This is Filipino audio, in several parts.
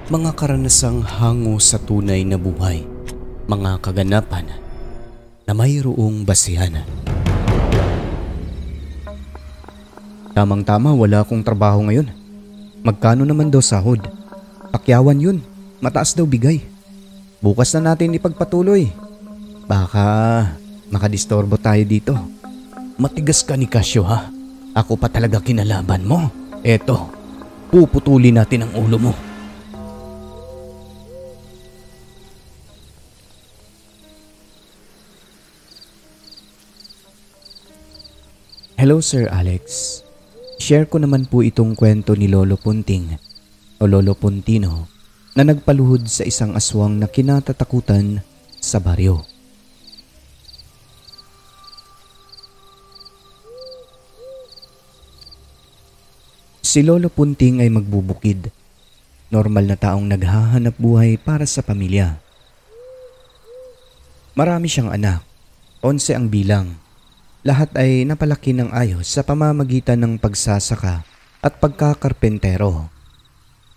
mga karanasang hango sa tunay na buhay, mga kaganapan na mayroong basihan. Tamang-tama, wala akong trabaho ngayon. Magkano naman daw sahod? Pakyawan yun, mataas daw bigay. Bukas na natin ipagpatuloy. Baka makadistorbo tayo dito. Matigas ka ni Casio ha. Ako pa talaga kinalaban mo. Eto, puputulin natin ang ulo mo. Hello Sir Alex. Share ko naman po itong kwento ni Lolo Punting o Lolo Puntino na nagpaluhod sa isang aswang na kinatatakutan sa baryo. Si Lolo Punting ay magbubukid. Normal na taong naghahanap buhay para sa pamilya. Marami siyang anak, 11 ang bilang. Lahat ay napalaki ng ayos sa pamamagitan ng pagsasaka at pagkakarpentero.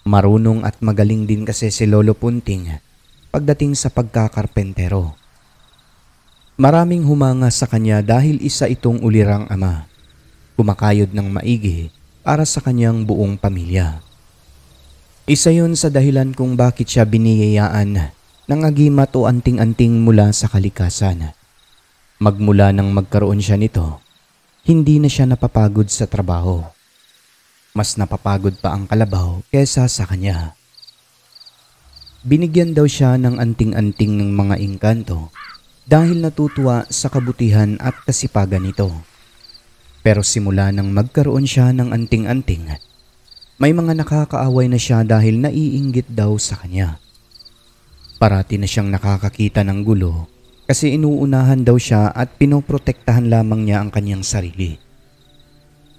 Marunong at magaling din kasi si Lolo Punting pagdating sa pagkakarpentero. Maraming humanga sa kanya dahil isa itong ulirang ama. Kumakayod ng maigi para sa kanyang buong pamilya. Isa yun sa dahilan kung bakit siya biniyayaan ng agimat o anting-anting mula sa kalikasan. Magmula nang magkaroon siya nito, hindi na siya napapagod sa trabaho. Mas napapagod pa ang kalabaw kesa sa kanya. Binigyan daw siya ng anting-anting ng mga engkanto dahil natutuwa sa kabutihan at kasipagan nito. Pero simula nang magkaroon siya ng anting-anting, may mga nakakaaway na siya dahil naiinggit daw sa kanya. Parati na siyang nakakakita ng gulo kasi inuunahan daw siya at pinoprotektahan lamang niya ang kanyang sarili.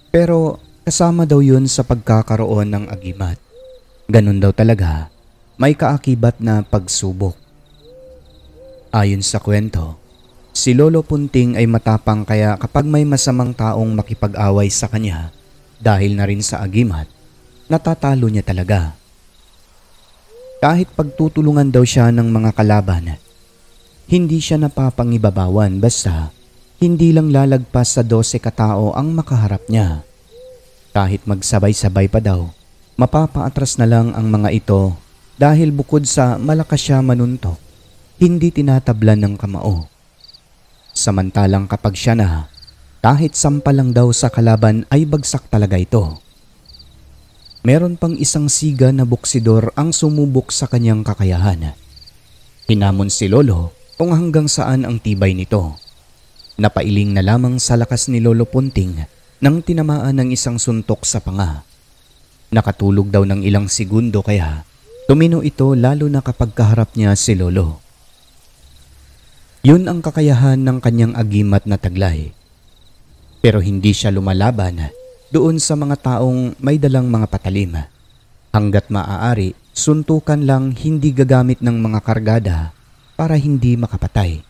Pero kasama daw yun sa pagkakaroon ng agimat. Ganun daw talaga, may kaakibat na pagsubok. Ayon sa kwento, si Lolo Punting ay matapang kaya kapag may masamang taong makipag-away sa kanya dahil na rin sa agimat, natatalo niya talaga. Kahit pagtutulungan daw siya ng mga kalaban, hindi siya napapangibabawan basta hindi lang lalagpas sa 12 katao ang makaharap niya. Kahit magsabay-sabay pa daw, mapapaatras na lang ang mga ito dahil bukod sa malakas siya manuntok, hindi tinatablan ng kamao. Samantalang kapag siya na, kahit sampa lang daw sa kalaban ay bagsak talaga ito. Meron pang isang siga na boksidor ang sumubok sa kanyang kakayahan. Hinamon si Lolo kung hanggang saan ang tibay nito. Napailing na lamang sa lakas ni Lolo Punting nang tinamaan ng isang suntok sa panga. Nakatulog daw ng ilang segundo kaya tumino ito lalo na kapag kaharap niya si Lolo. Yun ang kakayahan ng kanyang agimat na taglay. Pero hindi siya lumalaban doon sa mga taong may dalang mga patalim. Hanggat maaari, suntukan lang hindi gagamit ng mga kargada para hindi makapatay.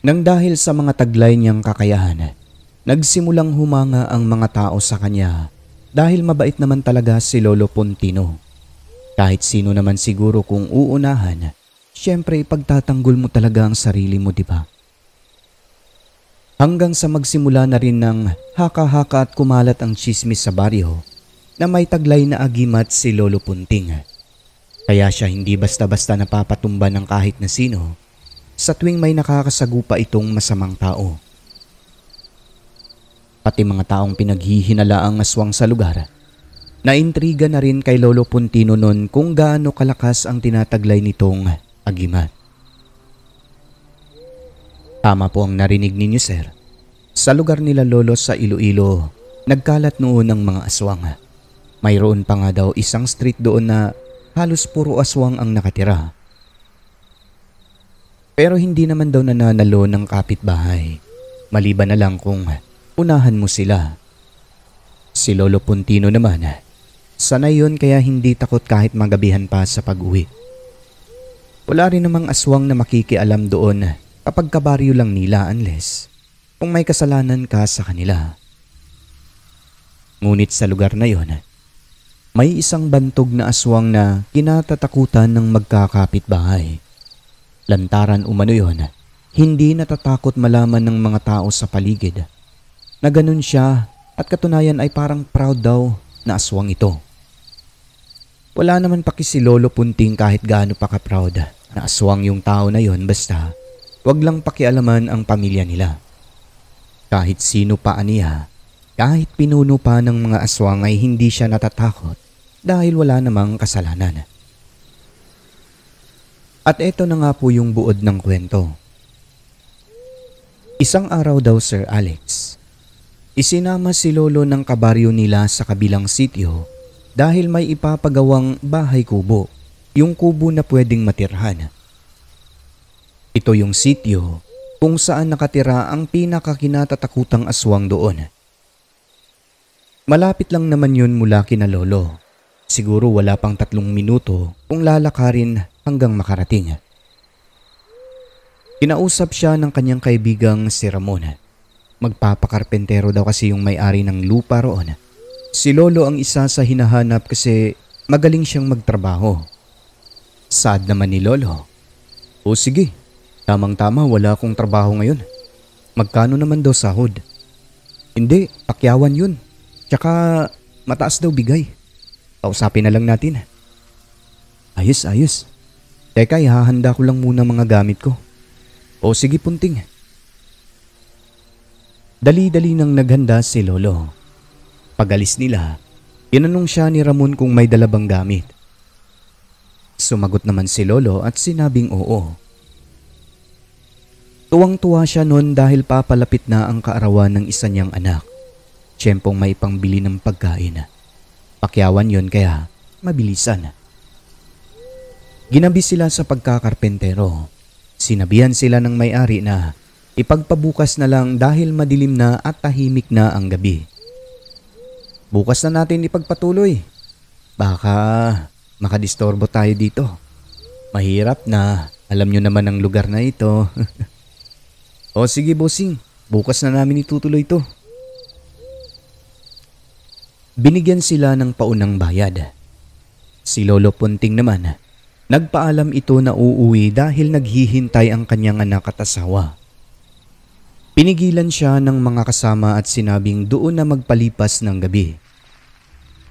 Nang dahil sa mga taglay niyang kakayahan, nagsimulang humanga ang mga tao sa kanya dahil mabait naman talaga si Lolo Puntino. Kahit sino naman siguro kung uunahan, syempre ipagtatanggol mo talaga ang sarili mo, di ba? Hanggang sa magsimula na rin ng haka-haka at kumalat ang tsismis sa baryo na may taglay na agimat si Lolo Punting. Kaya siya hindi basta-basta napapatumba ng kahit na sino sa tuwing may nakakasagupa itong masamang tao. Pati mga taong pinaghihinalaang aswang sa lugar, naintriga na rin kay Lolo Puntino noon kung gaano kalakas ang tinataglay nitong agimat. Tama po ang narinig ninyo, sir. Sa lugar nila Lolo sa Iloilo, nagkalat noon ng mga aswang. Mayroon pa nga daw isang street doon na halos puro aswang ang nakatira. Pero hindi naman daw nananalo ng kapitbahay. Maliban na lang kung unahan mo sila. Si Lolo Puntino naman, sanay yun kaya hindi takot kahit magabihan pa sa pag-uwi. Wala rin namang aswang na makikialam doon kapag kabaryo lang nila unless kung may kasalanan ka sa kanila. Ngunit sa lugar na yon, May isang bantog na aswang na kinatatakutan ng magkakapitbahay. Lantaran umano yon, hindi natatakot malaman ng mga tao sa paligid na ganun siya at katunayan ay parang proud daw na aswang ito. Wala naman paki si Lolo Punting kahit gaano pa ka-proud na aswang yung tao na yon, basta wag lang pakialaman ang pamilya nila. Kahit sino pa aniya, kahit pinuno pa ng mga aswang ay hindi siya natatakot dahil wala namang kasalanan. At eto na nga po yung buod ng kwento. Isang araw daw, Sir Alex, isinama si Lolo ng kabaryo nila sa kabilang sitio dahil may ipapagawang bahay kubo, yung kubo na pwedeng matirhan. Ito yung sityo kung saan nakatira ang pinakakinatatakutang aswang doon. Malapit lang naman yun mula kina Lolo. Siguro wala pang 3 minuto kung lalakarin hanggang makarating. Kinausap siya ng kanyang kaibigang si Ramon. Magpapakarpentero daw kasi yung may-ari ng lupa roon. Si Lolo ang isa sa hinahanap kasi magaling siyang magtrabaho. Sad naman ni Lolo. O sige, tamang-tama, wala akong trabaho ngayon. Magkano naman daw sahod? Hindi, pakyawan yun. Tsaka mataas daw bigay. Kausapin na lang natin. Ayos. Teka, ihahanda ko lang muna mga gamit ko. O sige, Punting. Dali-dali nang naghanda si Lolo. Pag-alis nila, inanong siya ni Ramon kung may dala bang gamit. Sumagot naman si Lolo at sinabing oo. Tuwang-tuwa siya noon dahil papalapit na ang kaarawan ng isa niyang anak. Tiyempong may pangbili ng pagkain. Pakyawan yon kaya mabilisan. Ginabi sila sa pagkakarpentero. Sinabihan sila ng may-ari na ipagpabukas na lang dahil madilim na at tahimik na ang gabi. Bukas na natin ipagpatuloy. Baka makadistorbo tayo dito. Mahirap na, alam nyo naman ang lugar na ito. O sige, bossing, bukas na namin itutuloy ito. Binigyan sila ng paunang bayad. Si Lolo Punting naman, nagpaalam ito na uuwi dahil naghihintay ang kanyang anak at asawa. Pinigilan siya ng mga kasama at sinabing doon na magpalipas ng gabi.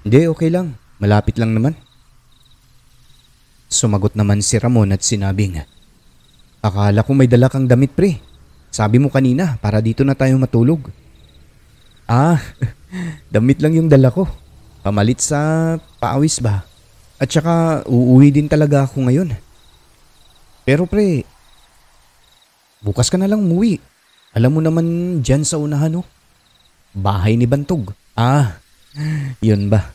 Hindi, okay lang. Malapit lang naman. Sumagot naman si Ramon at sinabing, akala ko may dala kang damit, pre. Sabi mo kanina para dito na tayo matulog. Damit lang yung dala ko. Pamalit sa paawis ba? At saka uuwi din talaga ako ngayon. Pero pre, bukas ka na lang umuwi. Alam mo naman dyan sa unahan, bahay ni Bantog. Yun ba?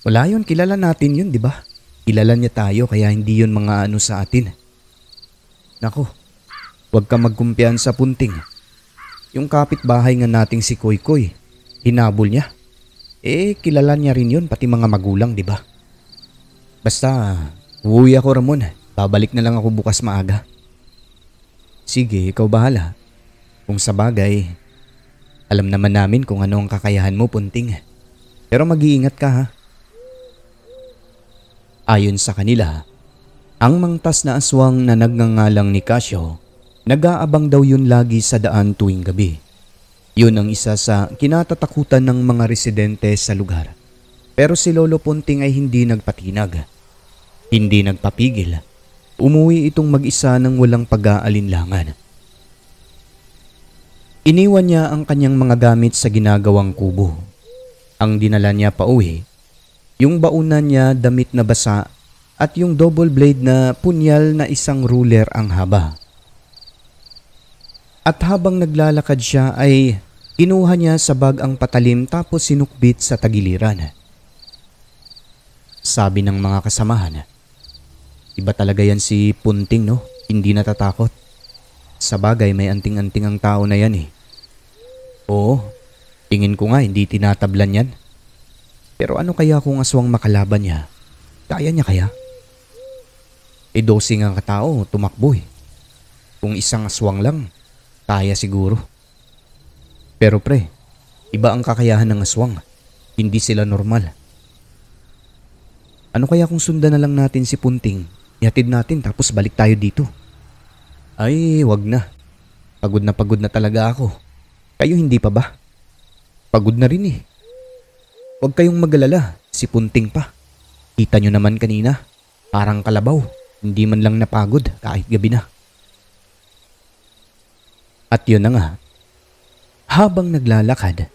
Wala yun, kilala natin yun, di ba? Kilala niya tayo kaya hindi yun mga ano sa atin. Nako, huwag ka magkumpiyansa, Punting. Yung kapitbahay nga nating si Koy Koy, hinabol niya. Kilala niya rin yun, pati mga magulang, di ba? Basta, uuwi ako, Ramon. Babalik na lang ako bukas maaga. Sige, ikaw bahala. Kung sa bagay, alam naman namin kung ano ang kakayahan mo, Punting. Pero mag-iingat ka, ha? Ayon sa kanila, ang mangtas na aswang na nagngangalang ni Casio, nag-aabang daw yun lagi sa daan tuwing gabi. Yun ang isa sa kinatatakutan ng mga residente sa lugar. Pero si Lolo Punting ay hindi nagpatinag. Hindi nagpapigil. Umuwi itong mag-isa ng walang pag-aalinlangan. Iniwan niya ang kanyang mga gamit sa ginagawang kubo. Ang dinala niya pa uwi, yung baunan niya damit na basa at yung double blade na punyal na isang ruler ang haba. At habang naglalakad siya ay kinuha niya sa bag ang patalim tapos sinukbit sa tagiliran. Sabi ng mga kasamahan, iba talaga yan si Punting, no? Hindi natatakot. Sa bagay may anting-anting ang tao na yan eh. Oo, tingin ko nga hindi tinatablan yan. Pero ano kaya kung aswang makalaban niya? Kaya niya kaya? 12 ang katao, tumakbo eh. Kung isang aswang lang, kaya siguro. Pero pre, iba ang kakayahan ng aswang. Hindi sila normal. Ano kaya kung sundan na lang natin si Punting? Ihatid natin tapos balik tayo dito. Ay, wag na. Pagod na talaga ako. Kayo hindi pa ba? Pagod na rin eh. Huwag kayong mag-alala, si Punting pa. Kita nyo naman kanina, parang kalabaw. Hindi man lang napagod kahit gabi na. At yun na nga. Habang naglalakad,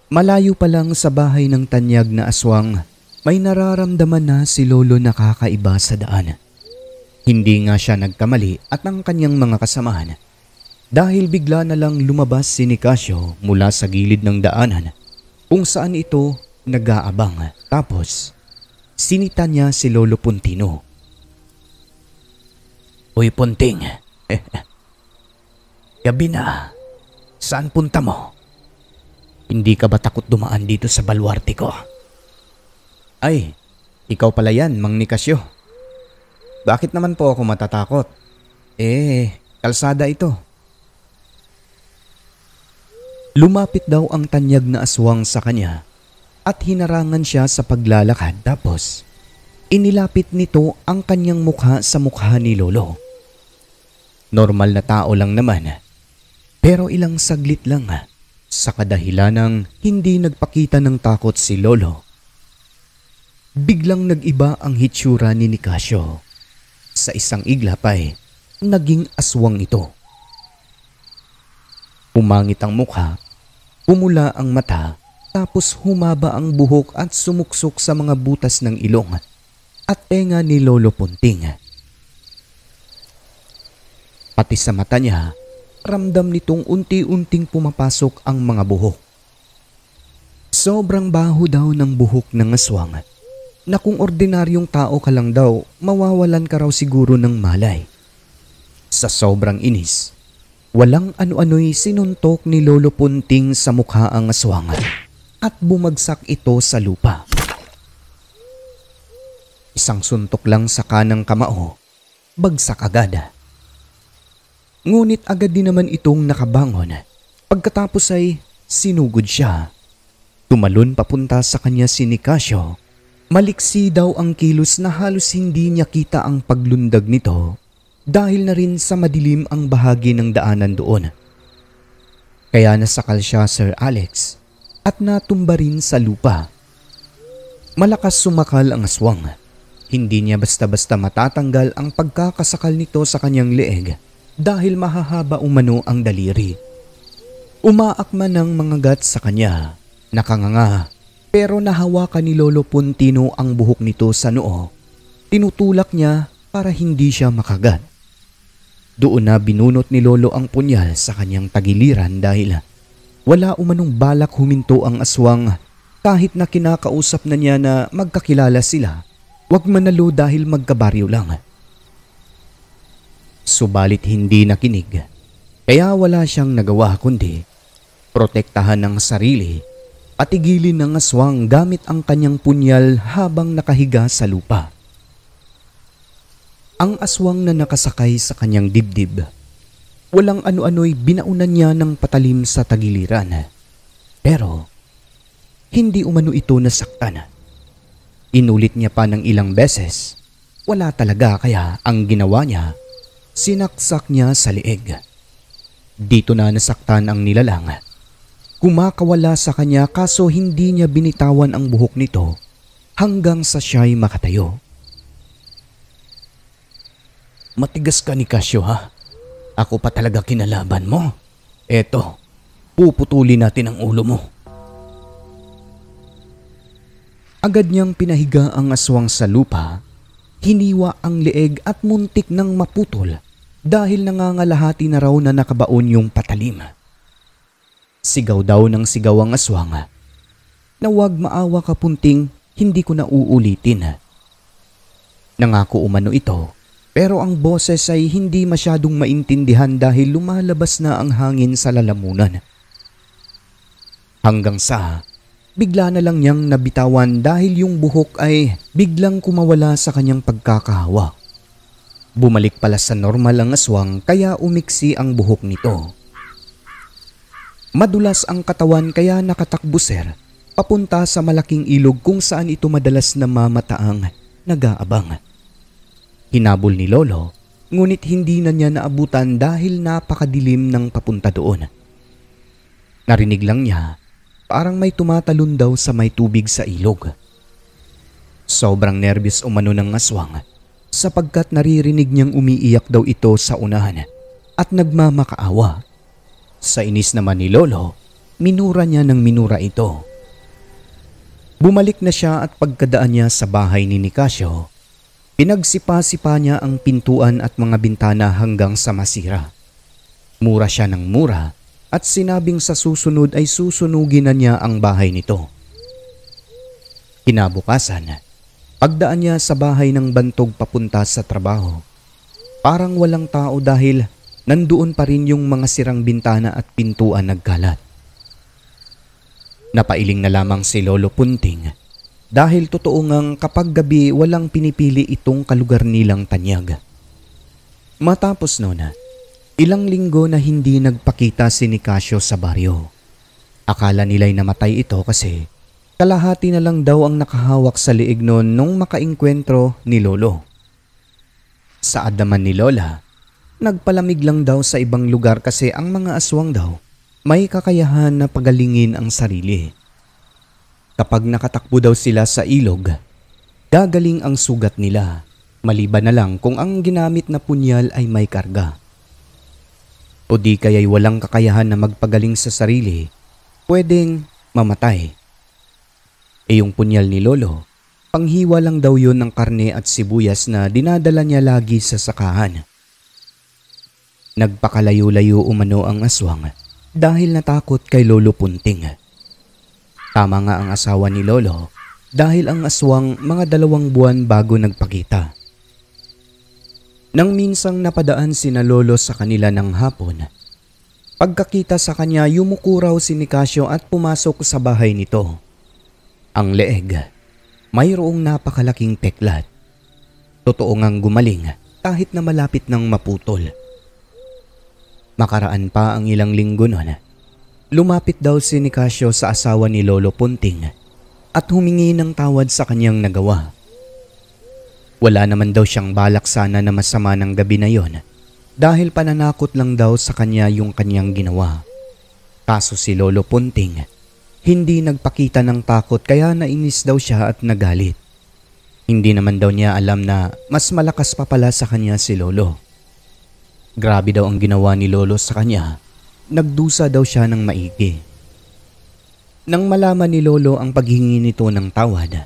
malayo pa lang sa bahay ng tanyag na aswang, may nararamdaman na si Lolo na kakaiba sa daan. Hindi nga siya nagkamali at ang kanyang mga kasamahan dahil bigla na lang lumabas si Nicasio mula sa gilid ng daanan kung saan ito nag-aabang. Tapos sinita niya si Lolo Puntino. Uy Punting, gabi na, saan punta mo? Hindi ka ba takot dumaan dito sa baluarte ko? Ay, ikaw pala yan, Mang Nicasio. Bakit naman po ako matatakot? Kalsada ito. Lumapit daw ang tanyag na aswang sa kanya at hinarangan siya sa paglalakad tapos inilapit nito ang kanyang mukha sa mukha ni Lolo. Normal na tao lang naman pero ilang saglit lang sa kadahilanang hindi nagpakita ng takot si Lolo. Biglang nag-iba ang hitsura ni Nicasio. Sa isang iglap ay naging aswang ito. Umangit ang mukha, pumula ang mata, tapos humaba ang buhok at sumuksok sa mga butas ng ilong at tenga ni Lolo Punting. Pati sa mata niya, ramdam nitong unti-unting pumapasok ang mga buhok. Sobrang baho daw ng buhok ng aswang na kung ordinaryong tao ka lang daw, mawawalan ka raw siguro ng malay. Sa sobrang inis, walang ano-ano'y sinuntok ni Lolo Punting sa mukha ang aswang at bumagsak ito sa lupa. Isang suntok lang sa kanang kamao, bagsak agad. Ngunit agad din naman itong nakabangon. Pagkatapos ay sinugod siya. Tumalon papunta sa kanya si Nicasio. Maliksi daw ang kilos na halos hindi niya kita ang paglundag nito dahil na rin sa madilim ang bahagi ng daanan doon. Kaya nasakal siya, Sir Alex, at natumba rin sa lupa. Malakas sumakal ang aswang. Hindi niya basta-basta matatanggal ang pagkakasakal nito sa kanyang leeg dahil mahahaba umano ang daliri. Umaakman ng mga gat sa kanya, nakanganga, pero nahawakan ni Lolo Puntino ang buhok nito sa noo. Tinutulak niya para hindi siya makagat. Doon na binunot ni Lolo ang punyal sa kanyang tagiliran dahil wala umanong balak huminto ang aswang kahit na kinakausap na niya na magkakilala sila. Huwag manalo dahil magkabaryo lang. Subalit hindi nakinig, kaya wala siyang nagawa kundi protektahan ng sarili at igilin ng aswang gamit ang kanyang punyal habang nakahiga sa lupa. Ang aswang na nakasakay sa kanyang dibdib, walang ano-ano'y binaunan niya ng patalim sa tagiliran. Pero hindi umano ito nasaktan. Inulit niya pa ng ilang beses. Wala talaga kaya ang ginawa niya, sinaksak niya sa leeg. Dito na nasaktan ang nilalang. Kumakawala sa kanya kaso hindi niya binitawan ang buhok nito hanggang sa siya'y makatayo. Matigas ka, Nicasio, ha? Ako pa talaga kinalaban mo. Eto, puputulin natin ang ulo mo. Agad niyang pinahiga ang aswang sa lupa, hiniwa ang leeg at muntik nang maputol dahil nangangalahati na raw na nakabaon yung patalim. Sigaw daw ng sigaw ang aswang na huwag maawa ka, Punting, hindi ko na uulitin. Nangako umano ito pero ang boses ay hindi masyadong maintindihan dahil lumalabas na ang hangin sa lalamunan. Hanggang sa bigla na lang niyang nabitawan dahil yung buhok ay biglang kumawala sa kanyang pagkakahawak. Bumalik pala sa normal ang aswang kaya umiksi ang buhok nito. Madulas ang katawan kaya nakatakbo, sir, papunta sa malaking ilog kung saan ito madalas namamataang nag-aabang. Hinabol ni Lolo, ngunit hindi na niya naabutan dahil napakadilim ng papunta doon. Narinig lang niya, parang may tumatalon daw sa may tubig sa ilog. Sobrang nervyos umano ng aswang sapagkat naririnig niyang umiiyak daw ito sa unahan at nagmamakaawa. Sa inis naman ni Lolo, minura niya ng minura ito. Bumalik na siya at pagkadaan niya sa bahay ni Nicasio, pinagsipa-sipa niya ang pintuan at mga bintana hanggang sa masira. Mura siya ng mura at sinabing sa susunod ay susunugin na niya ang bahay nito. Kinabukasan, pagdaan niya sa bahay ng bantog papunta sa trabaho, parang walang tao dahil nandoon pa rin yung mga sirang bintana at pintuan nagkalat. Napailing na lamang si Lolo Punting dahil totoo ngang kapag gabi walang pinipili itong kalugar nilang tanyag. Matapos noon, ilang linggo na hindi nagpakita si Nicasio sa baryo. Akala nila'y namatay ito kasi kalahati na lang daw ang nakahawak sa liig noon nung makainkwentro ni Lolo. Saad naman ni Lola, nagpalamig lang daw sa ibang lugar kasi ang mga aswang daw may kakayahan na pagalingin ang sarili. Kapag nakatakbo daw sila sa ilog, gagaling ang sugat nila, maliban na lang kung ang ginamit na punyal ay may karga. O di kaya'y walang kakayahan na magpagaling sa sarili, pwedeng mamatay. Yung punyal ni Lolo, panghiwa lang daw yun ng karne at sibuyas na dinadala niya lagi sa sakahan. Nagpakalayo-layo umano ang aswang dahil natakot kay Lolo Punting. Tama nga ang asawa ni Lolo dahil ang aswang mga 2 buwan bago nagpakita. Nang minsang napadaan sina Lolo sa kanila ng hapon, pagkakita sa kanya yumuko raw si Nicasio at pumasok sa bahay nito. Ang leeg, mayroong napakalaking peklat. Totoo ngang gumaling kahit na malapit ng maputol. Makaraan pa ang ilang linggo noon, lumapit daw si Nicasio sa asawa ni Lolo Punting at humingi ng tawad sa kanyang nagawa. Wala naman daw siyang balak sana na masama ng gabi na yon dahil pananakot lang daw sa kanya yung kanyang ginawa. Kaso si Lolo Punting hindi nagpakita ng takot kaya nainis daw siya at nagalit. Hindi naman daw niya alam na mas malakas pa pala sa kanya si Lolo. Grabe daw ang ginawa ni Lolo sa kanya, nagdusa daw siya ng maigi. Nang malaman ni Lolo ang paghingi nito ng tawad,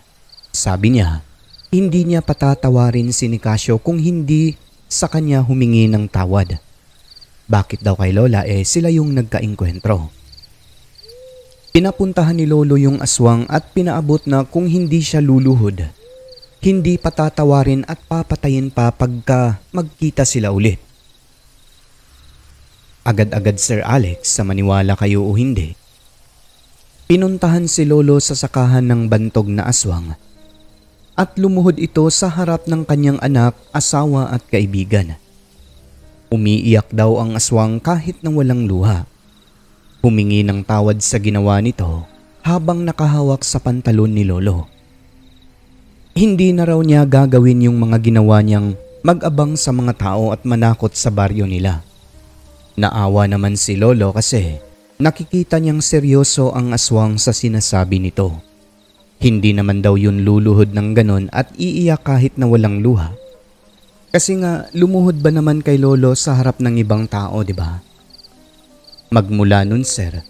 sabi niya, hindi niya patatawarin si Nicasio kung hindi sa kanya humingi ng tawad. Bakit daw kay Lola sila yung nagkainkwentro? Pinapuntahan ni Lolo yung aswang at pinaabot na kung hindi siya luluhod, hindi patatawarin at papatayin pa pagka magkita sila ulit. Agad-agad Sir Alex sa maniwala kayo o hindi. Pinuntahan si Lolo sa sakahan ng bantog na aswang at lumuhod ito sa harap ng kanyang anak, asawa at kaibigan. Umiiyak daw ang aswang kahit na walang luha. Humingi ng tawad sa ginawa nito habang nakahawak sa pantalon ni Lolo. Hindi na raw niya gagawin yung mga ginawa niyang mag-abang sa mga tao at manakot sa baryo nila. Naawa naman si Lolo kasi nakikita niyang seryoso ang aswang sa sinasabi nito. Hindi naman daw yun luluhod ng ganon at iiyak kahit na walang luha. Kasi nga lumuhod ba naman kay Lolo sa harap ng ibang tao, di ba? Magmula nun sir,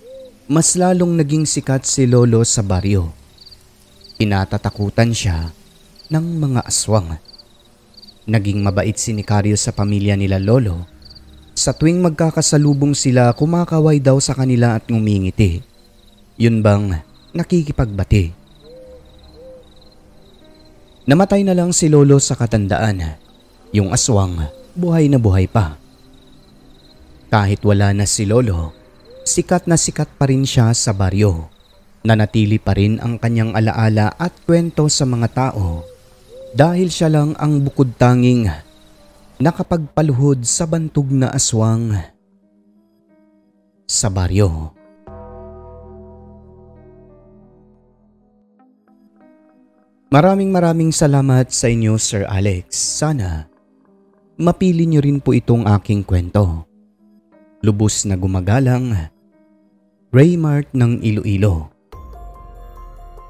mas lalong naging sikat si Lolo sa baryo. Tinatatakutan siya ng mga aswang. Naging mabait si Nicario sa pamilya nila Lolo. Sa tuwing magkakasalubong sila, kumakaway daw sa kanila at ngumingiti. Yun bang nakikipagbati. Namatay na lang si Lolo sa katandaan. Yung aswang, buhay na buhay pa. Kahit wala na si Lolo, sikat na sikat pa rin siya sa baryo. Nanatili pa rin ang kanyang alaala at kwento sa mga tao dahil siya lang ang bukod tanging nakapagpaluhod sa bantog na aswang sa baryo. Maraming salamat sa inyo, Sir Alex. Sana mapili niyo rin po itong aking kwento. Lubos na gumagalang, Raymart ng Iloilo.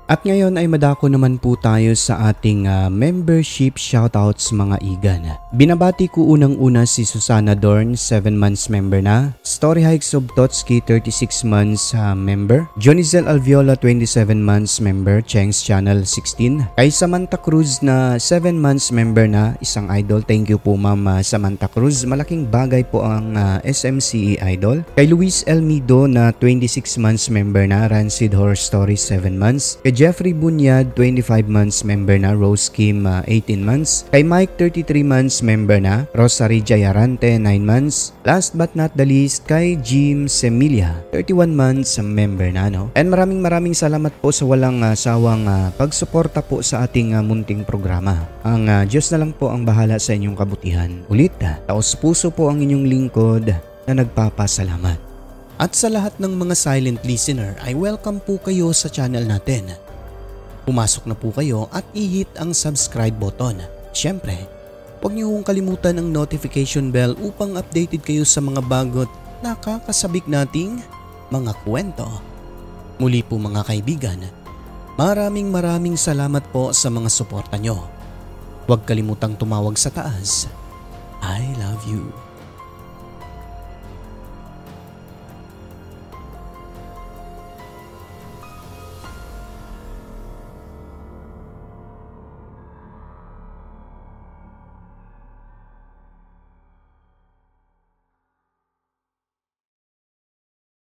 At ngayon ay madako naman po tayo sa ating membership shoutouts mga igan. Binabati ko unang-una si Susana Dorn, 7 months member na. Story Hikes of Totski, 36 months member. Jonizel Alviola, 27 months member. Cheng's Channel, 16. Kay Samantha Cruz na 7 months member na, isang idol. Thank you po Ma'am Samantha Cruz. Malaking bagay po ang SMCE idol. Kay Luis Elmido na 26 months member na. Rancid Horror Story, 7 months. Kay Jeffrey Bunyad, 25 months member na. Rose Kim, 18 months. Kay Mike, 33 months member na. Rosary Jayarante, 9 months. Last but not the least, kay Jim Semilia, 31 months member na. No? And maraming salamat po sa walang sawang pagsuporta po sa ating munting programa. Ang Diyos na lang po ang bahala sa inyong kabutihan. Ulit, taos puso po ang inyong lingkod na nagpapasalamat. At sa lahat ng mga silent listener ay welcome po kayo sa channel natin. Pumasok na po kayo at i-hit ang subscribe button. Siyempre, huwag niyo hong kalimutan ang notification bell upang updated kayo sa mga bagot nakakasabik nating mga kwento. Muli po mga kaibigan, maraming salamat po sa mga suporta nyo. Huwag kalimutang tumawag sa taas. I love you.